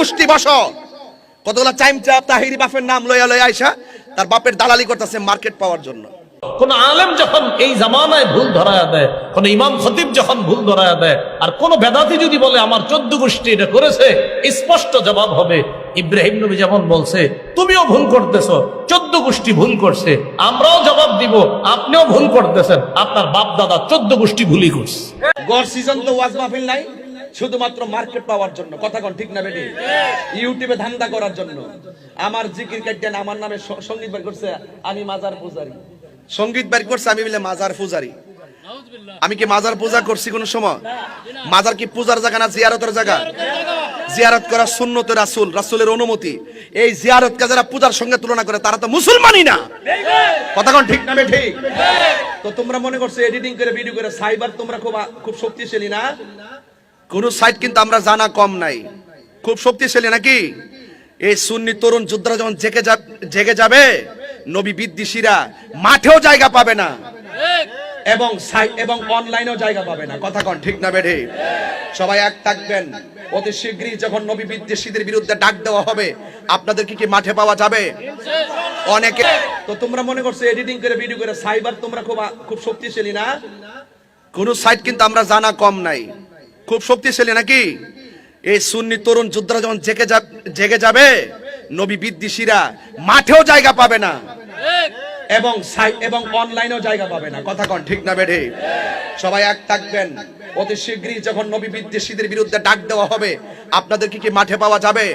গোষ্ঠী বসো। কতগুলা চাইমচাপ তাহিরি বাপের নাম লইয়া লইয়া আইসা তার বাপের দালালি করতেছে মার্কেট পাওয়ার জন্য। কোন আলেম যখন এই জামানায় ভুল ধরায়া দেয়, কোন ইমাম খতিব যখন ভুল ধরায়া দেয়, আর কোন বেদাতি যদি বলে আমার 14 গোষ্ঠী এটা করেছে, স্পষ্ট জবাব হবে ইব্রাহিম নবী যেমন বলছে তুমিও ভুল করতেছো, 14 গোষ্ঠী ভুল করছে। আমরাও জবাব দিব আপনিও ভুল করতেছেন, আপনার বাপ দাদা 14 গোষ্ঠী ভুলই করছে। গড় সিজন তো ওয়াজ মাহফিল নাই, শুধুমাত্র মার্কেট পাওয়ার জন্য। কথা কোন ঠিক না বেটি? ইউটিউবে ধান্দা করার জন্য। আমার জিকির কাটেন, আমার নামে সঙ্গীত বের করছে আমি মাজার পূজারি, সঙ্গীত বের করছে আমি বলে মাজার পূজারি। আমি কি মাজার পূজা করছি কোন সময়? মাজার কি পূজার জায়গা না জিয়ারতের জায়গা? জিয়ারত করা সুন্নতে রাসূল, রাসূলের অনুমতি। এই জিয়ারতকে যারা পূজার সঙ্গে তুলনা করে তারা তো মুসলমানই না। কথা কোন ঠিক না বেটি? তো তোমরা মনে করছো এডিটিং করে ভিডিও করে সাইবার তোমরা খুব শক্তিশালী না? কোন সাইট কিন্তু আমরা জানা কম নাই, খুব শক্তিশালী নাকি? এই সুন্নি তরুণ যোদ্ধারা যখন জেগে যাবে, নবী বিদ্বেষীরা মাঠেও জায়গা পাবে না এবং অনলাইনেও জায়গা পাবে না। কথা কোন ঠিক না বেঠে? সবাই এক থাকবেন। অতি শীঘ্রই যখন নবী বিদ্বেষীদের বিরুদ্ধে ডাক দেওয়া হবে, আপনাদের কি মাঠে পাওয়া যাবে? অনেকে তো তোমরা মনে করছো এডিটিং করে ভিডিও করে সাইবার তোমরা খুব শক্তিশালী না? কোন সাইট কিন্তু আমরা জানা কম নাই, খুব শক্তিশালী নাকি? এই সুন্নি তরুণ যোদ্ধারা যখন জেগে যাবে, নবী বিদ্বেষীরা মাঠেও জায়গা পাবে না এবং অনলাইনেও জায়গা পাবে না। কথা কোন ঠিক না বেঠে? সবাই এক থাকবেন। অতি শীঘ্রই যখন নবী বিদ্বেষীদের বিরুদ্ধে ডাক দেওয়া হবে, আপনাদের কি মাঠে পাওয়া যাবে?